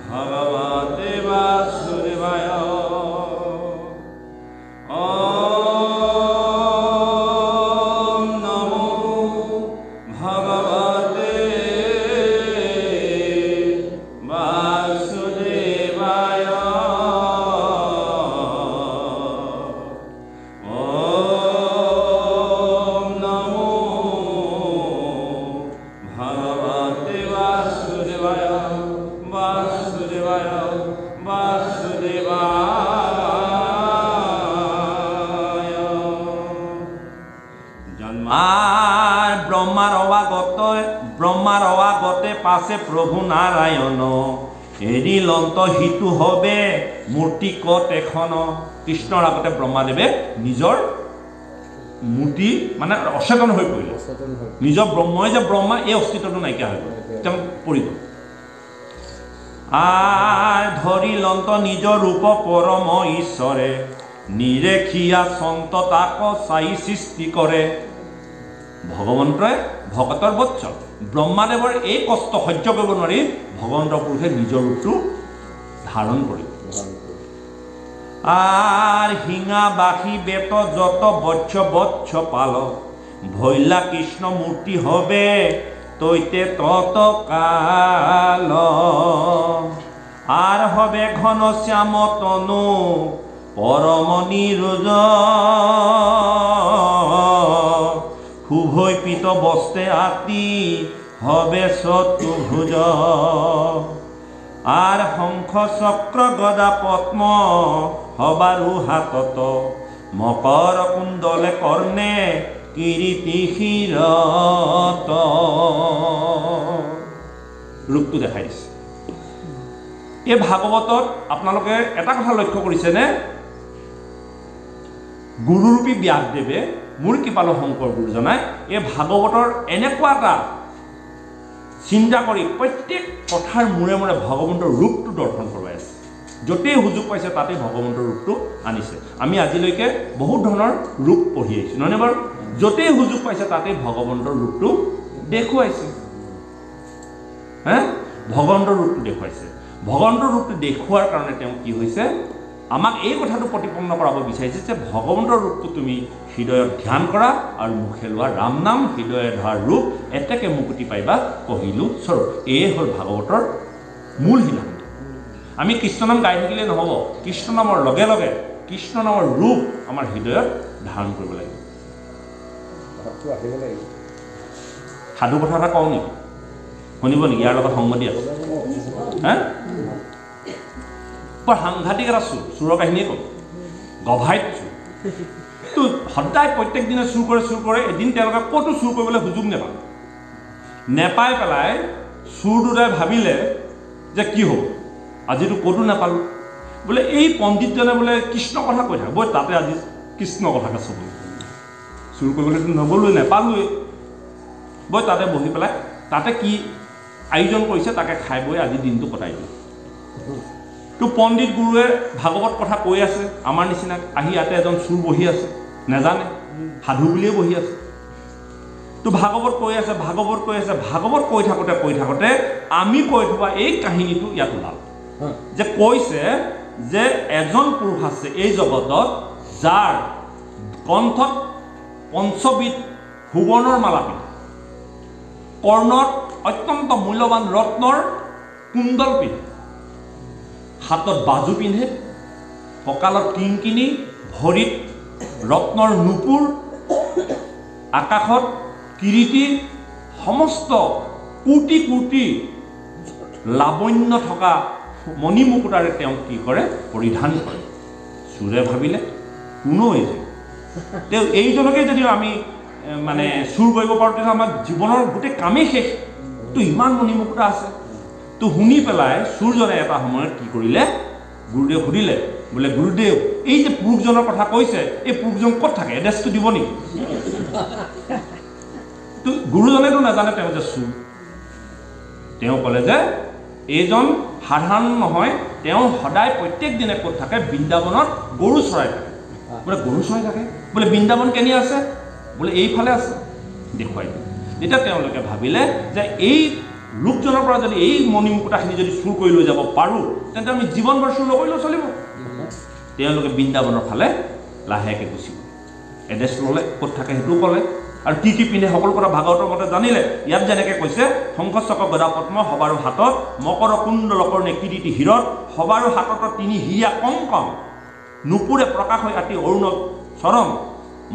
भगवते वासुदेवाय ব্ৰহ্মাৰ অবাগতে পাশে প্ৰভু নাৰায়ণ এৰিলন্ত হিতু হবে মূৰ্তি কত এখন কৃষ্ণৰ আগতে ব্ৰহ্মাদেৱে নিজৰ মূৰ্তি মানে অচেতন হৈ পৰিলে নিজৰ ব্ৰহ্মই যে ব্ৰহ্মা এই অস্তিত্বটো নাইকিয়া হৈ গ'ল তেওঁ পৰি গ'ল ধৰিলন্ত নিজৰ ৰূপ পৰম ঈশ্বৰে নিৰেখিয়া সন্ত তাক চাই সৃষ্টি কৰে ভগৱন্তই ভকতৰ বৎসল ব্ৰহ্মাদেৱৰ এই কষ্ট সহ্য কৰিব নোৱাৰি ভগৱন্ত পুৰুষে নিজৰ ৰূপটো ধাৰণ কৰি হিঙা বাসী বেত যত বৎস বৎস পাল ভৈলা কৃষ্ণ মূৰ্তি হবে তৈতে তত কাল আর হবে ঘন শ্যাম তনু পরম নিরোজ শুভৈ পিত বস্তে আতি হবে চতুর্ভুজ আর শঙ্খ চক্র গদা পদ্ম হবারু হাতত মকৰ কুণ্ডলে কৰ্ণে কিৰীতি শিৰত ৰূপটো দেখাই দিছে এই ভাগৱতত আপোনালোকে এটা কথা লক্ষ্য কৰিছেনে গুৰুৰূপী ব্যাসদেৱে মূল কৃপালু শংকৰ গুৰুজনাই এই ভাগৱতৰ এনেকুৱা এটা চিন্তা কৰি প্ৰত্যেক কথাৰ মূৰে মূৰে ভগৱন্তৰ ৰূপটো দৰ্শন কৰোৱাই আছে য'তেই সুযোগ পাইছে তাতেই ভগৱন্তৰ ৰূপটো আনিছে আমি আজিলৈকে বহুত ধৰণৰ ৰূপ পঢ়ি আহিছোঁ নহয়নে বাৰু য'তেই সুযোগ পাইছে তাতেই ভগৱন্তৰ ৰূপটো দেখুৱাইছে ভগৱন্তৰ ৰূপটো দেখুৱাইছে ভগৱন্তৰ ৰূপটো দেখুৱাৰ কাৰণে তেওঁ কি হৈছে আমাক এই কথাটো প্ৰতিপন্ন কৰাব বিচাৰিছে যে ভগৱন্তৰ ৰূপটো তুমি হৃদয়ত ধ্যান কৰা আৰু মুখে লোৱা ৰাম নাম হৃদয়ে ধৰা ৰূপ এতেকে মুকুতি পাইবা কহিলো স্বৰূপ এই হ'ল ভাগৱতৰ মূল সিদ্ধান্ত আমি কৃষ্ণ নাম গাই থাকিলে নহ'ব কৃষ্ণ নামৰ লগে লগে কৃষ্ণ নামৰ ৰূপ আমাৰ হৃদয়ত ধাৰণ কৰিব লাগিব সাধু কথা এটা কওঁ নেকি শুনিব নেকি ইয়াৰ লগত সংগতি আছে বৰ সাংঘাতিক এটা চুৰৰ কাহিনীয়ে ক'ম গভাইত চুৰ তো সদায় প্ৰত্যেক দিনে চুৰ কৰে এদিন তেওঁলোকে ক'তো চুৰ কৰিবলৈ সুযোগ নেপাই পেলাই চুৰ দুটাই ভাবিলে যে কি হ'ব আজিতো ক'তো নাপালোঁ বোলে এই পণ্ডিতজনে বোলে কৃষ্ণ কথা কৈ থাকে বৈ তাতে আজি কৃষ্ণ কথাকে চব চুৰ কৰিবলৈতো নগ'লোৱে নেপালোৱে বৈ তাতে বহি পেলাই তাতে কি আয়োজন কৰিছে তাকে খাই বৈ আজি দিনটো কটাই দিওঁ তো পণ্ডিত গুৰুৱে ভাগৱত কথা কৈ আছে আমাৰ নিচিনা আহি ইয়াতে এজন চুৰ বহি আছে নেজানে সাধু বুলিয়ে বহি আছে তো ভাগৱত কৈ আছে ভাগৱত কৈ থাকোঁতে আমি কৈ থকা এই কাহিনীটো ইয়াত ওলাল যে কৈছে যে এজন পুৰুষ আছে এই জগতত যাৰ কণ্ঠত পঞ্চবিধ সুবৰ্ণৰ মালা পিন্ধে কৰ্ণত অত্যন্ত মূল্যৱান ৰত্নৰ কুণ্ডল পিন্ধে হাতত বাজু পিন্ধে কঁকালত কিংকিনি ভৰিত ৰত্নৰ নুপুৰ আকাশত কিৰীটি সমস্ত কোটি কোটি লাৱণ্য থকা মণি মুকুতাৰে তেওঁ কি কৰে পৰিধান কৰে চুৰে ভাবিলে কোনো তেওঁ এইজনকে যদি আমি মানে চুৰ কৰিব পাৰোঁ তেতিয়া আমাৰ জীৱনৰ গোটেই কামেই শেষ তো ইমান মণি মুকুতা আছে তো শুনি পেলাই চুৰজনে এটা সময়ত কি কৰিলে গুৰুদেৱ সুধিলে বোলে গুৰুদেৱ এই যে পুৰুষজনৰ কথা কৈছে এই পুৰুষজন ক'ত থাকে এড্ৰেছটো দিব নেকি তো গুৰুজনেতো নাজানে তেওঁ যে চুৰ তেওঁ ক'লে যে এইজন সাধাৰণ নহয় তেওঁ সদায় প্ৰত্যেক দিনে ক'ত থাকে বৃন্দাবনত গৰু চৰাই থাকে বোলে গৰু চৰাই থাকে বোলে বৃন্দাবন কেনি আছে বোলে এইফালে আছে দেখুৱাই দিয়ে তেতিয়া তেওঁলোকে ভাবিলে যে এই লোকজনৰ পৰা যদি এই মণিমুকুটাখিনি যদি চুৰ কৰি লৈ যাব পাৰোঁ তেন্তে আমি জীৱনভৰ চুৰ নকৰিলেও চলিব। তেওঁলোকে বৃন্দাবনৰ ফালে লাহেকৈ গুচি গ'ল। এড্ৰেছ ল'লে, ক'ত থাকে সেইটোও ক'লে, আৰু কি কি পিন্ধে সকলো কথা ভাগৱতৰ মতে জানিলে। ইয়াত যেনেকৈ কৈছে শংখ চক্ৰ গদা পদ্ম সবাৰো হাতত, মকৰ কুণ্ডলকৰ নেকিৰিতি হীৰত, সবাৰো হাতত তিনি হিয়া কংকণ, নুপুৰে প্ৰকাশ হৈ আতি অৰুণ চৰণ,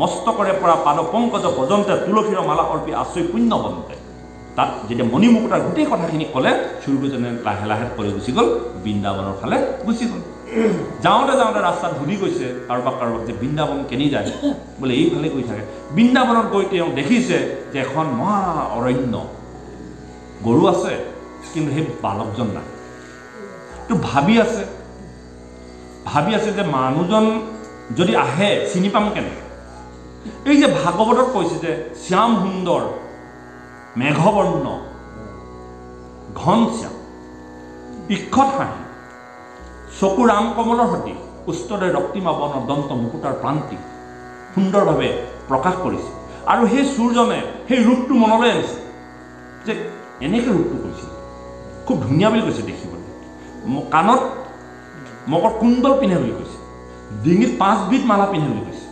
মস্তকৰে পৰা পাদ পংকজ ভজন্তে, তুলসীৰ মালা অৰ্পি আশ্ৰয় পুণ্য বন্তে। তাত যেতিয়া মণিমুকুটাৰ গোটেই কথাখিনি ক'লে চুৰকেইজনে লাহে লাহে কৰি গুচি গ'ল, বৃন্দাবনৰ ফালে গুচি গ'ল। যাওঁতে যাওঁতে ৰাস্তাত সুধি গৈছে কাৰোবাক যে বৃন্দাবন কেনি যায়, বোলে এইফালে গৈ থাকে। বৃন্দাবনত গৈ তেওঁ দেখিছে যে এখন মহা অৰণ্য, গৰু আছে কিন্তু সেই বালকজন নাই। তো ভাবি আছে যে মানুহজন যদি আহে চিনি পাম কেনে। এই যে ভাগৱতত কৈছে যে শ্যাম সুন্দৰ মেঘবৰ্ণ ঘন শ্যাম, ইক্ষত হাঁহি, চকু ৰাম কমলৰ সতি, উষ্টৰে ৰক্তিমা বনৰ দন্ত মুকুটাৰ প্ৰান্তিক, সুন্দৰভাৱে প্ৰকাশ কৰিছে। আৰু সেই চুৰজনে সেই ৰূপটো মনলৈ আনিছে যে এনেকৈ ৰূপটো কৰিছিল, খুব ধুনীয়া বুলি কৈছে দেখিবলৈ। কাণত মকৰ কুণ্ডল পিন্ধে বুলি কৈছে, ডিঙিত 5 বিধ মালা পিন্ধে বুলি কৈছে,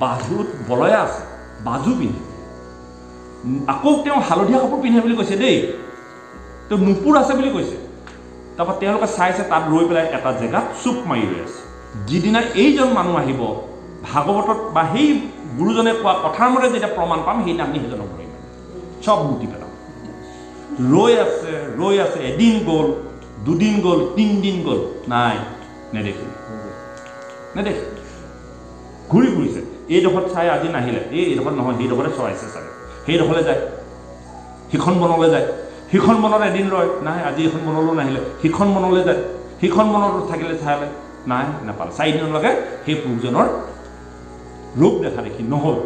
বাজুত বলয়া আছে, বাজু পিন্ধে, আকৌ তেওঁ হালধীয়া কাপোৰ পিন্ধে বুলি কৈছে দেই, তেওঁ নুপুৰ আছে বুলি কৈছে। তাৰপৰা তেওঁলোকে চাইছে তাত ৰৈ পেলাই এটা জেগাত চুপ মাৰি ৰৈ আছে। যিদিনা এইজন মানুহ আহিব ভাগৱতত বা সেই গুৰুজনে কোৱা কথাৰ মতে যেতিয়া প্ৰমাণ পাম সেইদিনা আমি সেইজনক ধৰিম, চব লুটি পেলাম। ৰৈ আছে, এদিন গ'ল, 2 দিন গ'ল, 3 দিন গ'ল, নাই নেদেখিল। ঘূৰি ফুৰিছে, এইডোখৰত চাই আজি নাহিলে, এইডোখৰত নহয় সেইডোখৰতে চৰাইছে চাগে, সেইডোখৰলৈ যায়, সিখন বনলৈ যায়, সিখন বনত এদিন ৰয়, নাই আজি এখন বনলৈও নাহিলে, সিখন বনলৈ যায়, সিখন বনত থাকিলে চাইলে, নাই নাপালে। 4 দিনলৈকে সেই পুৰুষজনৰ ৰূপ দেখা দেখি নহ'ল।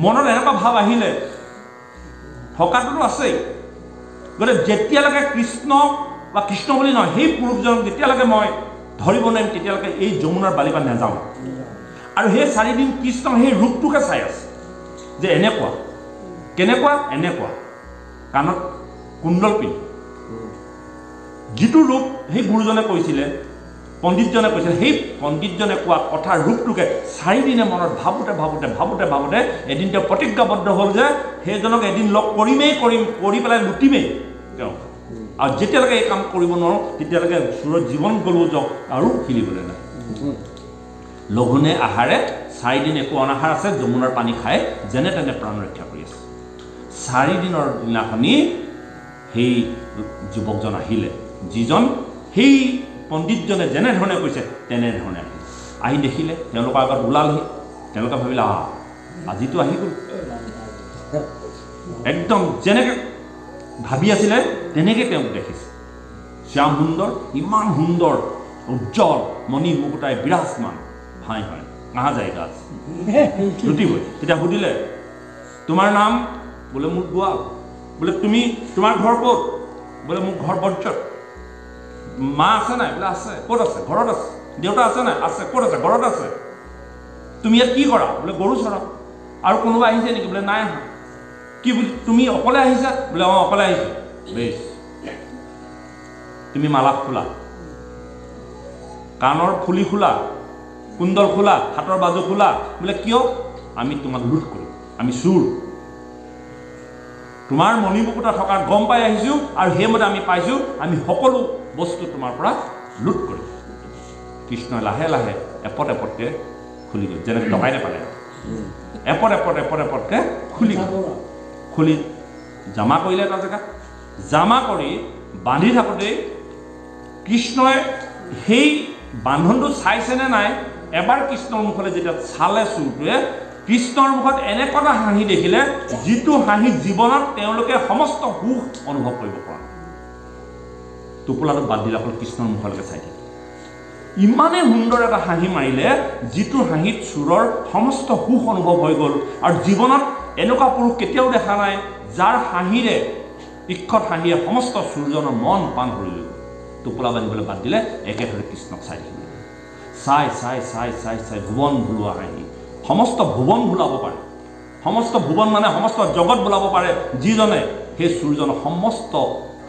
মনত এনেকুৱা ভাৱ আহিলে, থকাটোতো আছেই, গতিকে যেতিয়ালৈকে কৃষ্ণ বা কৃষ্ণ বুলি নহয় সেই পুৰুষজনক যেতিয়ালৈকে মই ধৰিব নোৱাৰিম তেতিয়ালৈকে এই যমুনাৰ বালিপা নাযাওঁ। আৰু সেই 4 দিন কৃষ্ণ সেই ৰূপটোকে চাই আছে যে এনেকুৱা, কেনেকুৱা, এনেকুৱা, কাণত কুণ্ডল পিন্ধি, যিটো ৰূপ সেই গুৰুজনে কৈছিলে, পণ্ডিতজনে কৈছিলে, সেই পণ্ডিতজনে কোৱা কথাৰ ৰূপটোকে 4 দিনে মনত ভাবোঁতে এদিন তেওঁ প্ৰতিজ্ঞাবদ্ধ হ'ল যে সেইজনক এদিন লগ কৰিমেই, কৰি পেলাই লুটিমেই তেওঁ। আৰু যেতিয়ালৈকে এই কাম কৰিব নোৱাৰোঁ তেতিয়ালৈকে চুৰৰ জীৱন গ'লো যাওক আৰু হিলিবলৈ নাই। লঘোণে আহাৰে 4 দিন একো অনাহাৰ আছে, যমুনাৰ পানী খাই যেনে তেনে প্ৰাণ ৰক্ষা কৰি আছে। 4 দিনৰ দিনাখনি সেই যুৱকজন আহিলে, যিজন সেই পণ্ডিতজনে যেনেধৰণে কৈছে তেনেধৰণে আহিলে। আহি দেখিলে তেওঁলোকৰ আগত ওলালহি, তেওঁলোকে ভাবিলে আজিতো আহি গ'ল। একদম যেনেকৈ ভাবি আছিলে তেনেকৈ তেওঁক দেখিছে। শ্যাম সুন্দৰ, ইমান সুন্দৰ উজ্জ্বল মণি মুকুটাই বিৰাজমান, হাই কাহা যায় গাছ লুটিবই। তেতিয়া সুধিলে তোমাৰ নাম? বোলে মোৰ গোৱাল। বোলে তোমাৰ ঘৰ ক'ত? বোলে মোৰ ঘৰ বৰ্জত। মা আছে নাই? বোলে আছে। ক'ত আছে? ঘৰত আছে। দেউতা আছে নাই? আছে। ক'ত আছে? ঘৰত আছে। তুমি ইয়াত কি কৰা? বোলে গৰু চৰাও। আৰু কোনোবা আহিছে নেকি? বোলে নাই আহা। কি বুলি তুমি অকলে আহিছা? বোলে অকলে আহিছোঁ। বেছ, তুমি মালা খোলা, কাণৰ ফুলি খোলা, কুণ্ডল খোলা, হাতৰ বাজু খোলা। বোলে কিয়? আমি তোমাক লুট কৰিম, আমি চুৰ। তোমাৰ মণিমুকুটা থকাৰ গম পাই আহিছোঁ আৰু সেইমতে আমি পাইছোঁ আমি সকলো বস্তু তোমাৰ পৰা লুট কৰিম। কৃষ্ণই লাহে লাহে এপদ এপদকৈ খুলি গ'ল, যেনেকৈ টকাই নাপালে, এপদকৈ খুলি গ'ল। খুলি জমা কৰিলে এটা জেগাত। জমা কৰি বান্ধি থাকোঁতেই কৃষ্ণই সেই বান্ধনটো চাইছেনে নাই, এবাৰ কৃষ্ণৰ মুখলৈ যেতিয়া চালে চুৰটোৱে, কৃষ্ণৰ মুখত এনেকুৱা এটা হাঁহি দেখিলে যিটো হাঁহি জীৱনত তেওঁলোকে সমস্ত সুখ অনুভৱ কৰিব পৰা। টোপোলাটো বাদ দিলে অকল কৃষ্ণৰ মুখলৈকে চাই থাকে। ইমানেই সুন্দৰ এটা হাঁহি মাৰিলে যিটো হাঁহিত চুৰৰ সমস্ত সুখ অনুভৱ হৈ গ'ল। আৰু জীৱনত এনেকুৱা পুৰুষ কেতিয়াও দেখা নাই যাৰ হাঁহিৰে, ইক্ষত হাঁহিয়ে সমস্ত চুৰজনৰ মন পাণ কৰি লৈ গ'ল। টোপোলা বান্ধিবলৈ বাদ দিলে একেধৰণে কৃষ্ণক চাই থাকিব। চাই চাই চাই চাই চাই ভুৱন ভুলোৱা হাঁহি, সমস্ত ভুৱন ভুলাব পাৰে। সমস্ত ভুৱন মানে সমস্ত জগত বোলাব পাৰে যিজনে সেই চোৰজন সমস্ত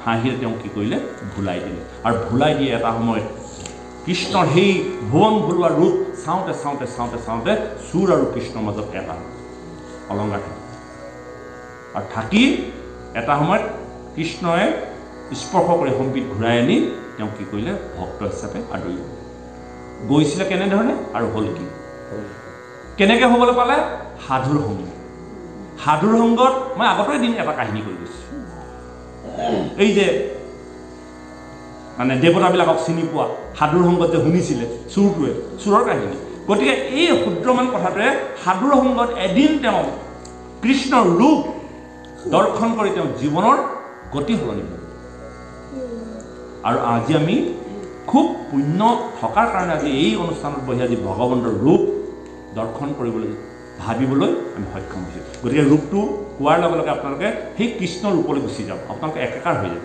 হাঁহিৰে তেওঁ কি কৰিলে ভুলাই দিলে আৰু ভুলাই দিয়ে এটা সময়ত কৃষ্ণৰ সেই ভুৱন ভুলোৱা ৰূপ চাওঁতে চাওঁতে চাওঁতে চাওঁতে চোৰ আৰু কৃষ্ণৰ মাজত এটা অলংকাৰ থাকে আৰু থাকি এটা সময়ত কৃষ্ণই স্পৰ্শ কৰি সম্পিত ঘূৰাই আনি তেওঁ কি কৰিলে ভক্ত হিচাপে আদৰি গৈছিলে কেনেধৰণে আৰু হ'ল কি কেনেকৈ হ'বলৈ পালে সাধুৰ সংগ সাধুৰ সংগত মই আগতে দিন এটা কাহিনী কৈ গৈছোঁ এই যে মানে দেৱতাবিলাকক চিনি পোৱা সাধুৰ সংগত যে শুনিছিলে চোৰটোৱে চোৰৰ কাহিনী গতিকে এই ক্ষুদ্ৰমান কথাটোৱে সাধুৰ সংগত এদিন তেওঁ কৃষ্ণৰ ৰূপ দৰ্শন কৰি তেওঁ জীৱনৰ গতি সলনি কৰে আৰু আজি আমি খুব পুণ্য থকাৰ কাৰণে আজি এই অনুষ্ঠানত বহি আজি ভগৱন্তৰ ৰূপ দৰ্শন কৰিবলৈ ভাবিবলৈ আমি সক্ষম হৈছোঁ গতিকে ৰূপটো কোৱাৰ লগে লগে আপোনালোকে সেই কৃষ্ণৰ ৰূপলৈ গুচি যাওক আপোনালোকে একাকাৰ হৈ যাব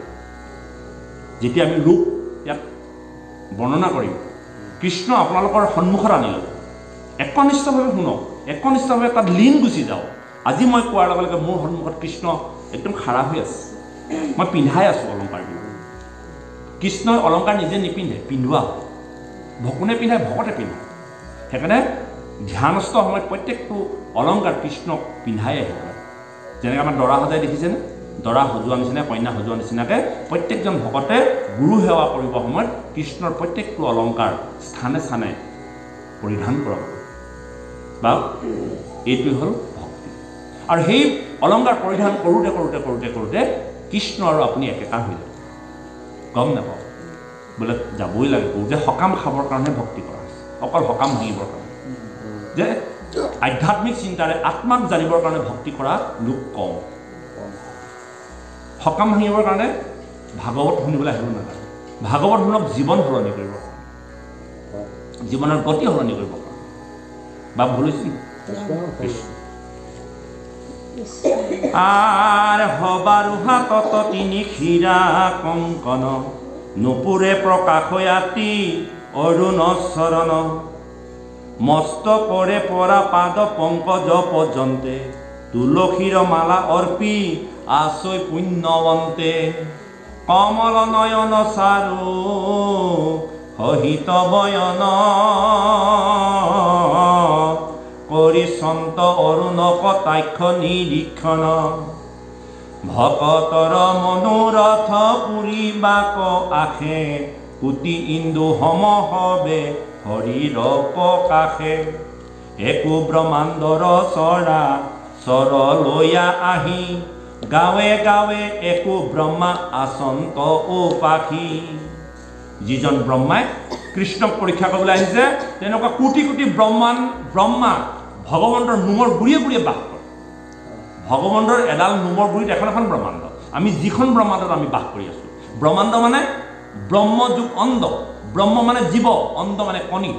যেতিয়া আমি ৰূপ ইয়াত বৰ্ণনা কৰিম কৃষ্ণ আপোনালোকৰ সন্মুখত আনি ল'ব একনিষ্ঠভাৱে শুনক একনিষ্ঠভাৱে তাত লীন গুচি যাওক আজি মই কোৱাৰ লগে লগে মোৰ সন্মুখত কৃষ্ণ একদম খাৰা হৈ আছে মই পিন্ধাই আছোঁ অলংকাৰবিলাক কৃষ্ণই অলংকাৰ নিজে নিপিন্ধে পিন্ধোৱা ভকোনে পিন্ধাই ভকতে পিন্ধে সেইকাৰণে ধ্যানস্থ সময়ত প্ৰত্যেকটো অলংকাৰ কৃষ্ণক পিন্ধাই আহিব যেনেকৈ আমাৰ দৰা সজাই দেখিছেনে দৰা সজোৱা নিচিনাকৈ কন্যা সজোৱা নিচিনাকৈ প্ৰত্যেকজন ভকতে গুৰু সেৱা কৰিব সময়ত কৃষ্ণৰ প্ৰত্যেকটো অলংকাৰ স্থানে স্থানে পৰিধান কৰা বা এইটোৱে হ'ল ভক্তি আৰু সেই অলংকাৰ পৰিধান কৰোঁতে কৰোঁতে কৰোঁতে কৰোঁতে কৃষ্ণ আৰু আপুনি একেকাৰ হৈ যাব গম নাপাওঁ বোলে যাবই লাগে যে সকাম খাবৰ কাৰণে ভক্তি কৰা হৈছে অকল সকাম ভাঙিবৰ কাৰণে যে আধ্যাত্মিক চিন্তাৰে আত্মাক জানিবৰ কাৰণে ভক্তি কৰা লোক কম সকাম ভাঙিবৰ কাৰণে ভাগৱত শুনিবলৈ আহিব নালাগে ভাগৱত শুনক জীৱন সলনি কৰিব জীৱনৰ গতি সলনি কৰিব বা ভুল হৈছে আর হবার হাতত তিনি ক্ষীরা কঙ্কন নুপুরে প্রকাশ আতি অরুণ চরণ মস্ত করে পরা পাদ পঙ্কজ পর্যন্তে তুলসীর মালা অর্পি আসই পুণ্যবন্তে কমল নয়ন সারু হহিত বয়ন কৰি সন্ত অৰুণ কটাক্ষ নিৰীক্ষণ ভকতৰ মনোৰথ পুৰিবাক আশে কোটি ইন্দু সমহবে হৰিৰ প্ৰকাশে একো ব্ৰহ্মাণ্ডৰ চৰা চৰলৈয়া আহি গাঁৱে গাঁৱে একো ব্ৰহ্মা আচন্ত উপাসী যিজন ব্ৰহ্মাই কৃষ্ণক পৰীক্ষা কৰিবলৈ আহিছে তেনেকুৱা কোটি কোটি ব্ৰহ্মা ভগৱন্তৰ নোমৰ গুৰিয়ে গুৰিয়ে বাস কৰে ভগৱন্তৰ এডাল নোমৰ গুৰিত এখন এখন ব্ৰহ্মাণ্ড আমি যিখন ব্ৰহ্মাণ্ডত আমি বাস কৰি আছোঁ ব্ৰহ্মাণ্ড মানে ব্ৰহ্মযুগ অণ্ড ব্ৰহ্ম মানে জীৱ অণ্ড মানে কণী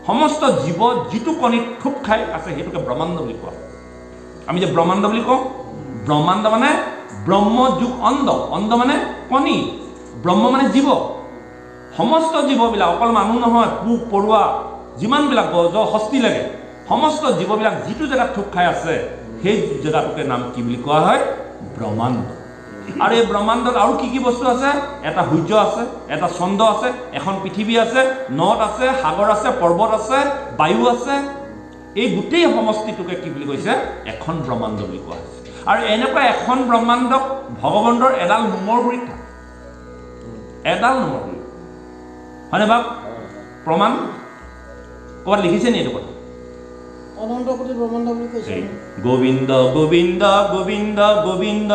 সমস্ত জীৱ যিটো কণীত থোপ খাই আছে সেইটোকে ব্ৰহ্মাণ্ড বুলি কোৱা আমি যে ব্ৰহ্মাণ্ড বুলি কওঁ ব্ৰহ্মাণ্ড মানে ব্ৰহ্মযুগ অণ্ড মানে কণী ব্ৰহ্ম মানে জীৱ সমস্ত জীৱবিলাক অকল মানুহ নহয় পোক পৰুৱা যিমানবিলাক গজ হস্তি লাগে সমস্ত জীৱবিলাক যিটো জেগাত থোপ খাই আছে সেই জেগাটোকে নাম কি বুলি কোৱা হয় ব্ৰহ্মাণ্ড আৰু এই ব্ৰহ্মাণ্ডত আৰু কি কি বস্তু আছে এটা সূৰ্য আছে এটা চন্দ্ৰ আছে এখন পৃথিৱী আছে নদ আছে সাগৰ আছে পৰ্বত আছে বায়ু আছে এই গোটেই সমষ্টিটোকে কি বুলি কৈছে এখন ব্ৰহ্মাণ্ড বুলি কোৱা হৈছে আৰু এনেকুৱা এখন ব্ৰহ্মাণ্ডক ভগৱন্তৰ এডাল নোমৰ গুৰিত থাকে এডাল নোমৰ গুৰিত হয়নে বাপ প্ৰমাণ ক'ৰবাত লিখিছে নি এইটো কথা অনন্ত কোটি ব্ৰহ্মাণ্ড বুলি কৈছে গোবিন্দ গোবিন্দ গোবিন্দ গোবিন্দ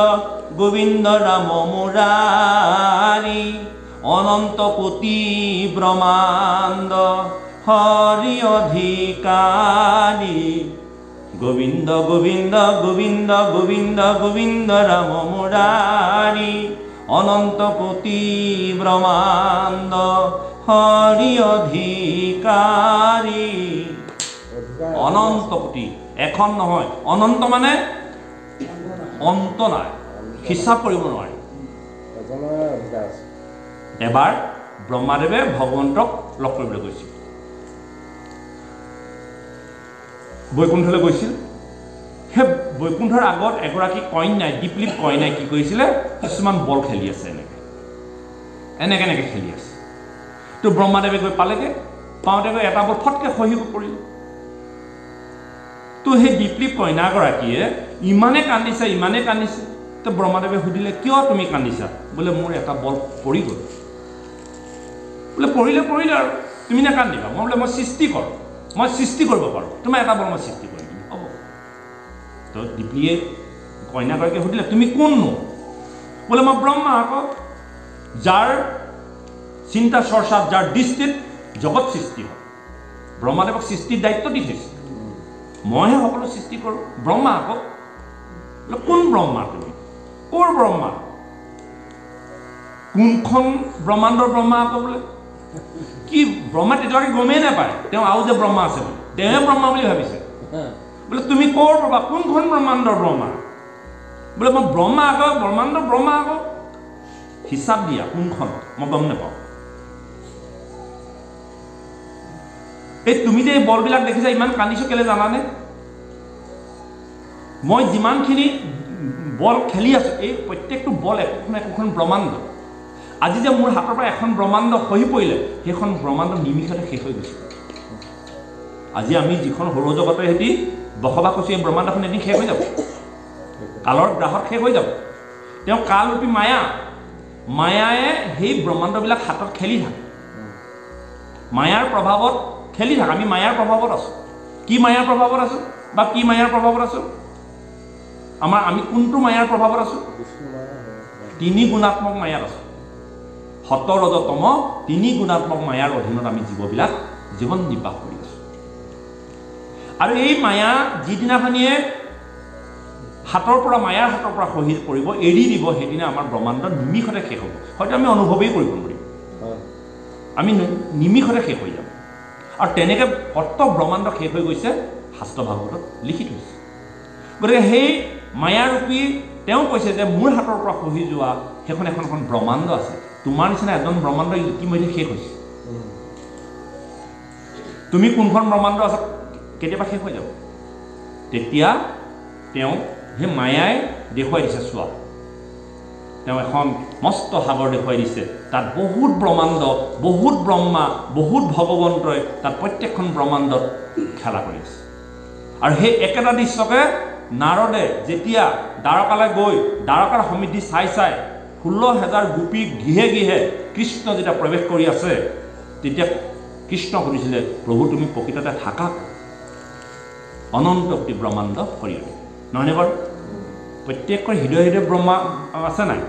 গোবিন্দ ৰাম মুৰাৰী অনন্ত কোটি ব্ৰহ্মাণ্ড হৰি অধিকাৰী গোবিন্দ গোবিন্দ গোবিন্দ গোবিন্দ গোবিন্দ ৰাম মুৰাৰী অনন্ত কোটি ব্ৰহ্মাণ্ড হৰি অধিকাৰী অনন্ত কোটি এখন নহয় অনন্ত মানে অন্ত নাই হিচাপ কৰিব নোৱাৰি এবাৰ ব্ৰহ্মাদেৱে ভগৱন্তক লগ কৰিবলৈ গৈছিল বৈকুণ্ঠলৈ গৈছিল সেই বৈকুণ্ঠৰ আগত এগৰাকী কন্যাই দীপলিপ কন্যাই কি কৰিছিলে কিছুমান বল খেলি আছে এনেকে এনেকে খেলি আছে তো ব্ৰহ্মাদেৱে গৈ পালেগে পাওঁতে গৈ এটা বল ফটকে খহি পৰিলে তো সেই দীপলিপ কন্যাগৰাকীয়ে ইমানে কান্দিছে তো ব্ৰহ্মাদেৱে সুধিলে কিয় তুমি কান্দিছা বোলে মোৰ এটা বল পৰি গ'ল বোলে পৰিলে আৰু তুমি নাকান্দিবা মই বোলে মই সৃষ্টি কৰিব পাৰোঁ তোমাৰ এটা বল মই সৃষ্টি কৰিম হ'ব তো দীপলিয়ে কন্যাগৰাকীয়ে সুধিলে তুমি কোননো বোলে মই ব্ৰহ্মা আকৌ যাৰ চিন্তা চৰ্চাত যাৰ দৃষ্টিত জগত সৃষ্টি হয় ব্ৰহ্মাদেৱক সৃষ্টিৰ দায়িত্ব দি থৈছে মইহে সকলো সৃষ্টি কৰোঁ ব্ৰহ্মা আকৌ বোলে কোন ব্ৰহ্মা তুমি ক'ৰ ব্ৰহ্মা কোনখন ব্ৰহ্মাণ্ডৰ ব্ৰহ্মা আকৌ বোলে কি ব্ৰহ্মা তেতিয়ালৈকে গমেই নাপায় তেওঁ আৰু যে ব্ৰহ্মা আছে বুলি তেওঁহে ব্ৰহ্মা বুলি ভাবিছে বোলে তুমি ক'ৰ ব্ৰহ্মা কোনখন ব্ৰহ্মাণ্ডৰ ব্ৰহ্মা বোলে মই ব্ৰহ্মা আকৌ ব্ৰহ্মাণ্ডৰ ব্ৰহ্মা আকৌ হিচাপ দিয়া কোনখন মই গম নাপাওঁ এই তুমি যে এই বলবিলাক দেখিছা ইমান কান্দিছো কেলে জানানে মই যিমানখিনি বল খেলি আছো এই প্ৰত্যেকটো বল একোখন ব্ৰহ্মাণ্ড আজি যে মোৰ হাতৰ পৰা এখন ব্ৰহ্মাণ্ড খহি পৰিলে সেইখন ব্ৰহ্মাণ্ড নিমিষতে শেষ হৈ গৈছে আজি আমি যিখন সৌৰজগতৰ হেতি বসবাস কৰিছোঁ এই ব্ৰহ্মাণ্ডখন এদিন শেষ হৈ যাব কালৰ গ্ৰাহত শেষ হৈ যাব তেওঁ কালৰূপী মায়ায়ে সেই ব্ৰহ্মাণ্ডবিলাক হাতত খেলি থাকে মায়াৰ প্ৰভাৱত খেলি থাকে আমি মায়াৰ প্ৰভাৱত আছোঁ কি মায়াৰ প্ৰভাৱত আছোঁ বা কি মায়াৰ প্ৰভাৱত আছোঁ আমি কোনটো মায়াৰ প্ৰভাৱত আছোঁ তিনি গুণাত্মক মায়াত আছোঁ সত ৰজ তম তিনি গুণাত্মক মায়াৰ অধীনত আমি জীৱবিলাক জীৱন নিৰ্বাহ কৰি আছোঁ আৰু এই মায়া যিদিনাখনিয়ে মায়াৰ হাতৰ পৰা খহি পৰিব এৰি দিব সেইদিনা আমাৰ ব্ৰহ্মাণ্ড নিমিষতে শেষ হ'ব হয়তো আমি অনুভৱেই কৰিব নোৱাৰিম আমি নিমিষতে শেষ হৈ যাম আৰু তেনেকৈ কত ব্ৰহ্মাণ্ড শেষ হৈ গৈছে শাস্ত্ৰ ভাগৱতত লিখি থৈছে গতিকে সেই মায়াৰূপী তেওঁ কৈছে যে মোৰ হাতৰ পৰা খহি যোৱা সেইখন এখন ব্ৰহ্মাণ্ড আছে তোমাৰ নিচিনা এজন ব্ৰহ্মাণ্ড ইতিমধ্যে শেষ হৈছে তুমি কোনখন ব্ৰহ্মাণ্ড আছে কেতিয়াবা শেষ হৈ যাব তেতিয়া তেওঁ সেই মায়াই দেখুৱাই দিছে চোৱা তেওঁ এখন মস্ত সাগৰ দেখুৱাই দিছে তাত বহুত ব্ৰহ্মাণ্ড বহুত ব্ৰহ্মা বহুত ভগৱন্তই তাত প্ৰত্যেকখন ব্ৰহ্মাণ্ডত খেলা কৰি আছে আৰু সেই একেটা দৃশ্যকে নাৰদে যেতিয়া দ্বাৰকালৈ গৈ দ্বাৰকাৰ সমৃদ্ধি চাই 16,000 গোপী গৃহে কৃষ্ণ যেতিয়া প্ৰৱেশ কৰি আছে তেতিয়া কৃষ্ণ সুধিছিলে প্ৰভু তুমি প্ৰকৃততে থাকা অনন্ত কোটি ব্ৰহ্মাণ্ড শৰীৰ নহয়নে বাৰু প্ৰত্যেকৰ হৃদয়ে ব্ৰহ্মা আছে নাই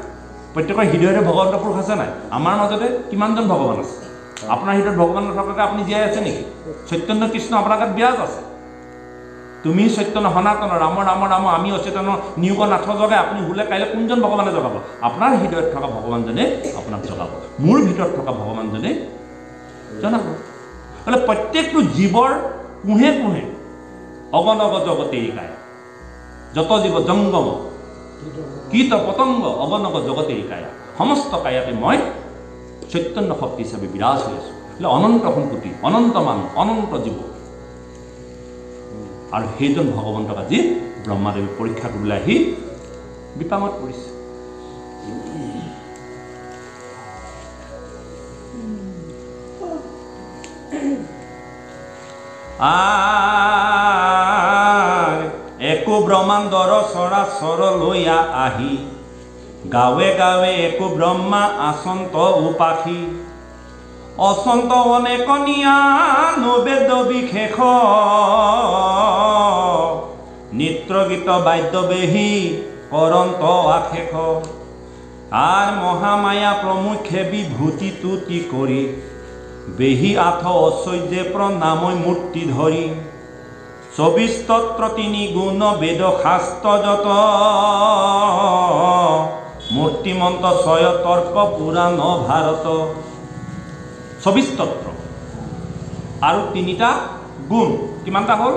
প্ৰত্যেকৰ হৃদয়ে ভগৱন্ত পুৰুষ আছে নাই আমাৰ মাজতে কিমানজন ভগৱান আছে আপোনাৰ হৃদয়ত ভগৱান নথকাকৈ আপুনি জীয়াই আছে নেকি চৈতন্য কৃষ্ণ আপোনাৰ গাত বিৰাজ আছে তুমি চৈতন্য সনাতন ৰাম ৰাম ৰাম আমি অচেতন নিয়োগ নাথ জগাই আপুনি হুলে কাইলৈ কোনজন ভগৱানে জগাব আপোনাৰ হৃদয়ত থকা ভগৱানজনে আপোনাক জগাব মোৰ ভিতৰত থকা ভগৱানজনে জনাব বোলে প্ৰত্যেকটো জীৱৰ কোহে অগণগ জগতে এৰিকায় যত জীৱ জংগম কীট পতংগ অগণগ জগতে এৰিকায়া সমস্ত কায়াতে মই চৈতন্য শক্তি হিচাপে বিৰাজ হৈ আছোঁ বোলে অনন্ত কোটি অনন্ত মানুহ অনন্ত জীৱ আৰু সেইজন ভগৱন্তক আজি ব্ৰহ্মাদেৱে পৰীক্ষা কৰিবলৈ আহি বিপাঙত পৰিছে একো ব্ৰহ্মাণ্ডৰ চৰাচৰ লৈয়া আহি গাঁৱে গাঁৱে একো ব্ৰহ্মা আচন্ত উপাসী অচন্ত অনেকনীয়া নবেদ বিশেষ নৃত্য গীত বাদ্যবেহী কৰন্ত আশেষ আৰ মহামায়া প্ৰমুখ্যে বিভূতি তুতি কৰি বেহি আঠ ঐশ্বৰ্যে প্ৰণাময় মূৰ্তি ধৰি 24 তত্ৰ 3 গুণ বেদ শাস্ত্ৰ যত মূৰ্তিমন্ত ছয় তৰ্ক পুৰাণ ভাৰত 24 তত্ৰ আৰু 3টা গুণ কিমানটা হ'ল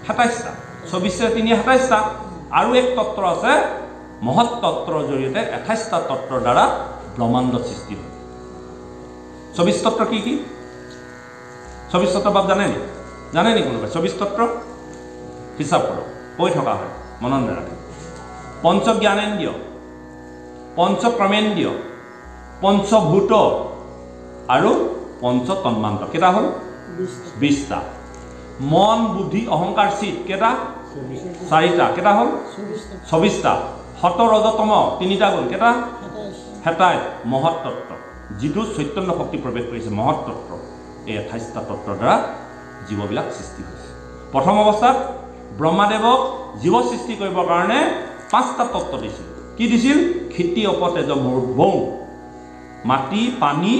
27টা 24 3 27টা আৰু এক তত্ৰ আছে মহৎ তত্ৰৰ জৰিয়তে 28টা তত্ৰৰ দ্বাৰা ব্ৰহ্মাণ্ড সৃষ্টি হয় 24 তত্ৰ কি 24 তত্ৰ বাপ জানে নি কোনোবাই 24 তত্ৰ হিসাব কৰক কৈ থকা হয় মনত নাৰাখে পঞ্চ জ্ঞানেন্দ্ৰিয় পঞ্চ কৰ্মেন্দ্ৰিয় পঞ্চভূত আৰু পঞ্চ তন্মান্ত কেইটা হ'ল 20টা মন বুদ্ধি অহংকাৰ চিত কেইটা 4টা কেইটা হ'ল 24টা সত ৰজতম 3টা গ'ল কেইটা 27 মহৎ তত্ত্ব যিটো চৈতন্য শক্তি প্ৰৱেশ কৰিছে মহৎ তত্ত্ব এই 28টা তত্ত্বৰ দ্বাৰা জীৱবিলাক সৃষ্টি হৈছে প্ৰথম অৱস্থাত ব্ৰহ্মাদেৱক জীৱ সৃষ্টি কৰিবৰ কাৰণে 5টা তত্ত্ব দিছিল কি দিছিল ক্ষিতি অপতেজ মৰুভূম মাটি পানী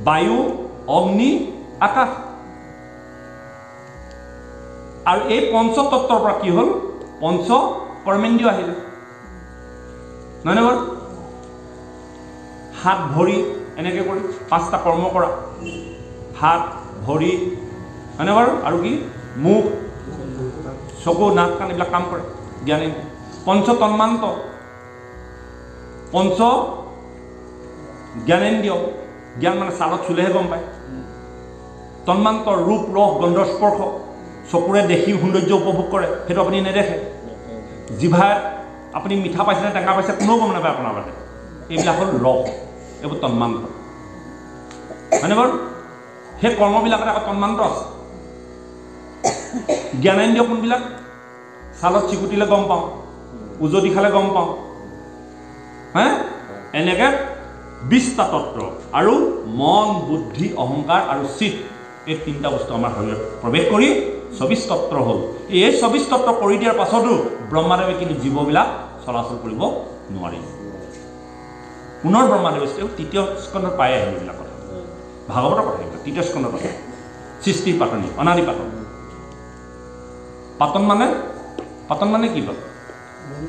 বায়ু অগ্নি আকাশ আৰু এই পঞ্চতত্ত্বৰ পৰা কি হ'ল পঞ্চ কৰ্মেন্দ্ৰিয় আহিল নহয় নে হাত ভৰি এনেকৈ কৰি 5টা কৰ্ম কৰা হাত ভৰি হয়নে বাৰু আৰু কি মুখ চকু নাক কাণ এইবিলাক কাম কৰে জ্ঞানী পঞ্চ তন্মান্ত পঞ্চ জ্ঞানেন্দ্ৰিয় জ্ঞান মানে ছালত চুলেহে গম পায় তন্মান্ত ৰূপ ৰস গন্ধ স্পৰ্শ চকুৰে দেখি সৌন্দৰ্য উপভোগ কৰে সেইটো আপুনি নেদেখে জিভাত আপুনি মিঠা পাইছেনে টেঙা পাইছে কোনেও গম নাপায় আপোনাৰ বাবে এইবিলাক হ'ল ৰস এইবোৰ তন্মান্ত হয়নে বাৰু সেই কৰ্মবিলাকত আকৌ তন্মান্ত আছে জ্ঞানেন্দ্ৰিয় কোনবিলাক ছালত চিকুটিলে গম পাওঁ উজতি খালে গম পাওঁ হে এনেকৈ 20টা তত্ত্ব আৰু মন বুদ্ধি অহংকাৰ আৰু চিত এই 3টা বস্তু আমাৰ শৰীৰত প্ৰৱেশ কৰি 24 তত্ত্ব হ'ল এই 24 তত্ত্ব কৰি দিয়াৰ পাছতো ব্ৰহ্মাদেৱে কিন্তু জীৱবিলাক চলাচল কৰিব নোৱাৰিলে পুনৰ ব্ৰহ্মাদেৱে তৃতীয় স্কন্ধত পাই আহিল এইবিলাক কথা ভাগৱতৰ কথা এইবিলাক তৃতীয় স্কন্ধৰ কথা সৃষ্টিৰ পাতনি অনাদি পাতন পাতন মানে কি বাৰু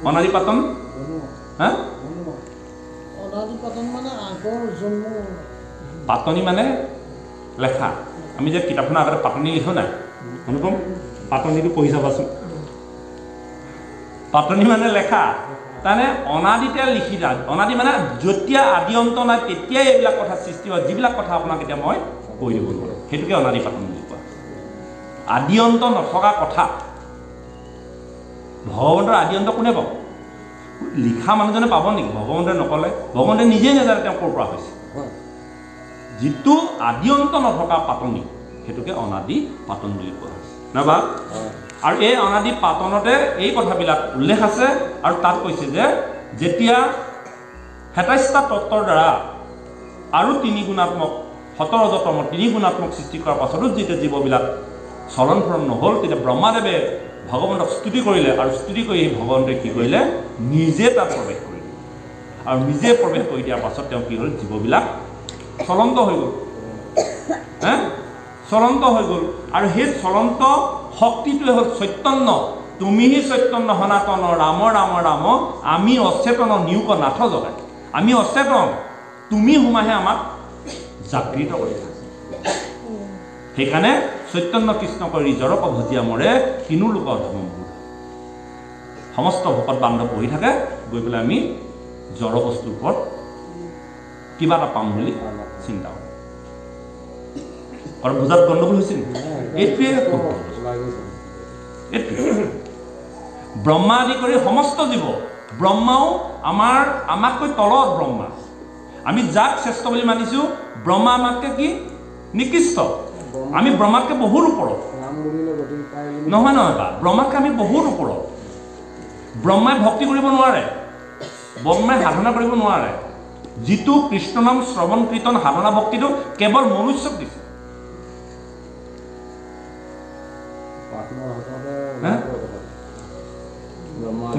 অনাদি পাতন হা অনাদি পাতন মানে আগৰ জন্ম পাতনি মানে লেখা আমি যে কিতাপখনৰ আগতে পাতনি লিখো নাই অনুপম পাতনিটো পঢ়ি চাবাচোন পাতনি মানে লেখা তাৰমানে অনাদিতে লিখি যায় অনাদি মানে যেতিয়া আদি অন্ত নাই তেতিয়াই এইবিলাক কথা সৃষ্টি হয় যিবিলাক কথা আপোনাক এতিয়া মই কৈ দিব নোৱাৰোঁ সেইটোকে অনাদি পাতন বুলি কোৱা আদি অন্ত নথকা কথা ভগৱন্তৰ আদি অন্ত কোনে পাব লিখা মানুহজনে পাব নেকি ভগৱন্তে নকলে ভগৱন্তে নিজেই নাজানে তেওঁ ক'ৰ পৰা হৈছে যিটো আদি অন্ত নথকা পাতনি সেইটোকে অনাদি পাতন বুলি কোৱা হৈছে নাবা আৰু এই অনাদি পাতনতে এই কথাবিলাক উল্লেখ আছে আৰু তাত কৈছে যে যেতিয়া 27টা তত্ত্বৰ দ্বাৰা আৰু 3 গুণাত্মক সতৰজতম 3 গুণাত্মক সৃষ্টি কৰাৰ পাছতো যেতিয়া জীৱবিলাক চলন ফুৰণ নহ'ল তেতিয়া ব্ৰহ্মাদেৱে ভগৱন্তক স্তুতি কৰিলে আৰু স্তুতি কৰি ভগৱন্তে কি কৰিলে নিজে তাত প্ৰৱেশ কৰিলে আৰু নিজে প্ৰৱেশ কৰি দিয়াৰ পাছত তেওঁ কি হ'ল জীৱবিলাক চলন্ত হৈ গ'ল চলন্ত হৈ গ'ল আৰু সেই চলন্ত শক্তিটোৱে হ'ল চৈতন্য তুমিহি চৈতন্য সনাতন ৰাম ৰাম ৰাম আমি অচেতন নিয়োগ নাথ জগাই আমি অচেতন তুমি সোমাহে আমাক জাগৃত কৰিছা সেইকাৰণে চৈতন্য কৃষ্ণ কৰি জৰক ভজিয়া মৰে কিনো লোক ধৰ্ম সমস্ত ভকত বান্ধৱ বহি থাকে গৈ পেলাই আমি জড় বস্তুৰ ওপৰত কিবা এটা পাম বুলি চিন্তা কৰোঁ আৰু বুজাত গণ্ডগোল হৈছিল এইটোৱে ব্ৰহ্মা আদি কৰি সমস্ত জীৱ ব্ৰহ্মাও আমাতকৈ তলত ব্ৰহ্মা আমি যাক শ্ৰেষ্ঠ বুলি মানিছোঁ ব্ৰহ্মা আমাতকৈ কি নিকৃষ্ট আমি ব্ৰহ্মাতকৈ বহুত ওপৰত নহয় বা ব্ৰহ্মাতকৈ আমি বহুত ওপৰত ব্ৰহ্মাই ভক্তি কৰিব নোৱাৰে ব্ৰহ্মাই সাধনা কৰিব নোৱাৰে যিটো কৃষ্ণ নাম শ্ৰৱণ কীৰ্তন সাধনা ভক্তিটো কেৱল মনুষ্যক দিছে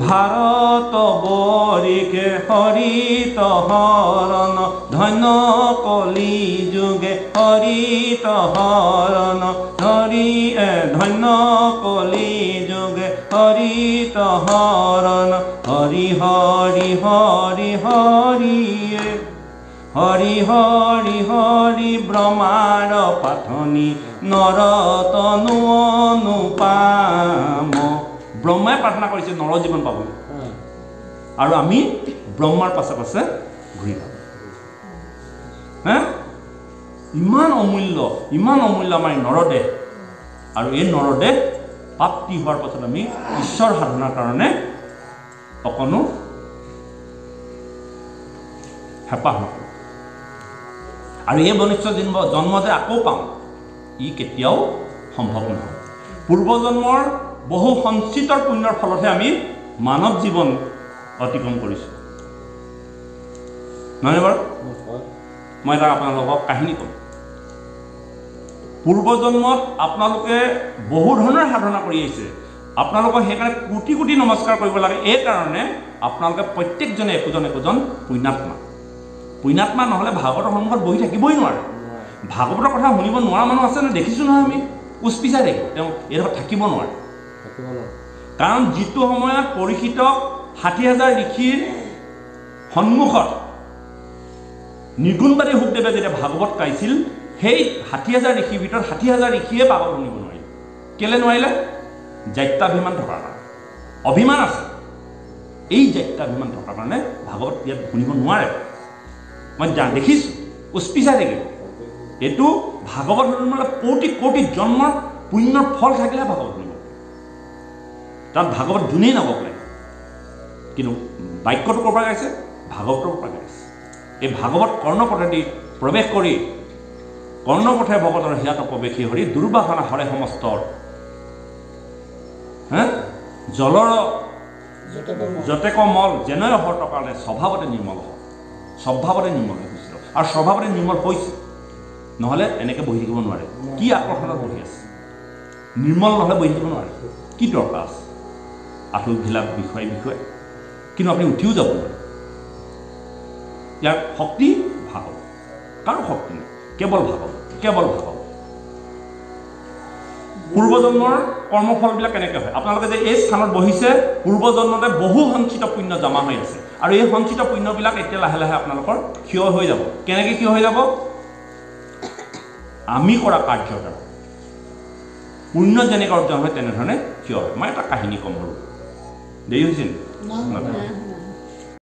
ভাৰত বৰিকে হৰিত হৰণ ধন্য কলি যুগে হৰিত হৰণ ধন্য কলি যুগে হৰিত হৰণ হৰি হৰি হৰি হৰিয়ে হৰি হৰি হৰি ব্ৰহ্মাৰ পাঠনি নৰতনু অনুপাম ব্ৰহ্মাই প্ৰাৰ্থনা কৰিছে নৰ জীৱন পাবলৈ আৰু আমি ব্ৰহ্মাৰ পাছে পাছে ঘূৰি থাকোঁ ইমান অমূল্য আমাৰ নৰদেহ আৰু এই নৰদেহ প্ৰাপ্তি হোৱাৰ পাছত আমি ঈশ্বৰ সাধনাৰ কাৰণে অকণো হেঁপাহ নকৰোঁ। আৰু এই মনুষ্য জন্ম যে আকৌ পাওঁ, ই কেতিয়াও সম্ভৱ নহয়। পূৰ্বজন্মৰ বহু সঞ্চিতৰ পুণ্যৰ ফলতহে আমি মানৱ জীৱন অতিক্ৰম কৰিছোঁ, নহয়নে বাৰু? মই এটা আপোনালোকক কাহিনী ক'ম। পূৰ্বজন্মত আপোনালোকে বহু ধৰণৰ সাধনা কৰি আহিছে। আপোনালোকক সেইকাৰণে কোটি কোটি নমস্কাৰ কৰিব লাগে। এইকাৰণে আপোনালোকে প্ৰত্যেকজনে একোজন পুণ্যাত্মা। পুণ্যাত্মা নহ'লে ভাগৱতৰ সন্মুখত বহি থাকিবই নোৱাৰে। ভাগৱতৰ কথা শুনিব নোৱাৰা মানুহ আছে নে? দেখিছোঁ নহয় আমি, কোচ পিচাই থাকিব, তেওঁ এইডোখৰত থাকিব নোৱাৰে। কাৰণ যিটো সময়ত পৰীক্ষিতক ৬০,০০০ ঋষিৰ সন্মুখত নিৰ্গুণবাদী শুকদেৱে যেতিয়া ভাগৱত গাইছিল, সেই ৬০,০০০ ঋষিৰ ভিতৰত ৬০,০০০ ঋষিয়ে ভাগৱত শুনিব নোৱাৰিলে। কেলৈ নোৱাৰিলে? জাত্যাভিমান থকাৰ কাৰণে। অভিমান আছে, এই জাত্যাভিমান থকাৰ কাৰণে ভাগৱত ইয়াত শুনিব নোৱাৰে। মই দেখিছোঁ, উচপিচাই থাকিব। এইটো ভাগৱত শুনিবলৈ কোটি কোটি জন্মৰ পুণ্যৰ ফল থাকিলেহে ভাগৱত শুনিব। তাত ভাগৱত যোনেই নকওক লাগে, কিন্তু বাক্যটো ক'ৰ পৰা গাইছে? ভাগৱতৰ পৰা গাইছে। এই ভাগৱত কৰ্ণপথেদি প্ৰৱেশ কৰি কৰ্ণপথে ভগতৰ হিয়াত প্ৰৱেশী হৰি দুৰ্বাসনা হৰে সমস্তৰ জলৰ যতেক মল যেনে অহৰ্তৰ কাৰণে স্বভাৱতে নিৰ্মল হয়। স্বভাৱতে নিৰ্মল হৈ গৈছিল, আৰু স্বভাৱতে নিৰ্মল হৈছে, নহ'লে এনেকৈ বহি থাকিব নোৱাৰে। কি আকৰ্ষণত বহি আছে? নিৰ্মল নহ'লে বহি থাকিব নোৱাৰে। কি দৰকাৰ আছে আঁঠু ঘিলা বিষয়ে কিন্তু আপুনি উঠিও যাব নোৱাৰে। ইয়াৰ শক্তি ভাগৱত, কাৰো শক্তি নাই, কেৱল ভাগৱত, কেৱল ভাগৱত। পূৰ্বজন্মৰ কৰ্মফলবিলাক কেনেকৈ হয়? আপোনালোকে যে এই স্থানত বহিছে, পূৰ্বজন্মতে বহু সঞ্চিত পুণ্য জমা হৈ আছে, আৰু এই সঞ্চিত পুণ্যবিলাক এতিয়া লাহে লাহে আপোনালোকৰ ক্ষয় হৈ যাব। কেনেকৈ ক্ষয় হৈ যাব? আমি কৰা কাৰ্যৰ দ্বাৰা পুণ্য যেনেকৈ অৰ্জন হয় তেনেধৰণে ক্ষয় হয়। মই এটা কাহিনী ক'ম বাৰু, দেৰি হৈছে নেকি?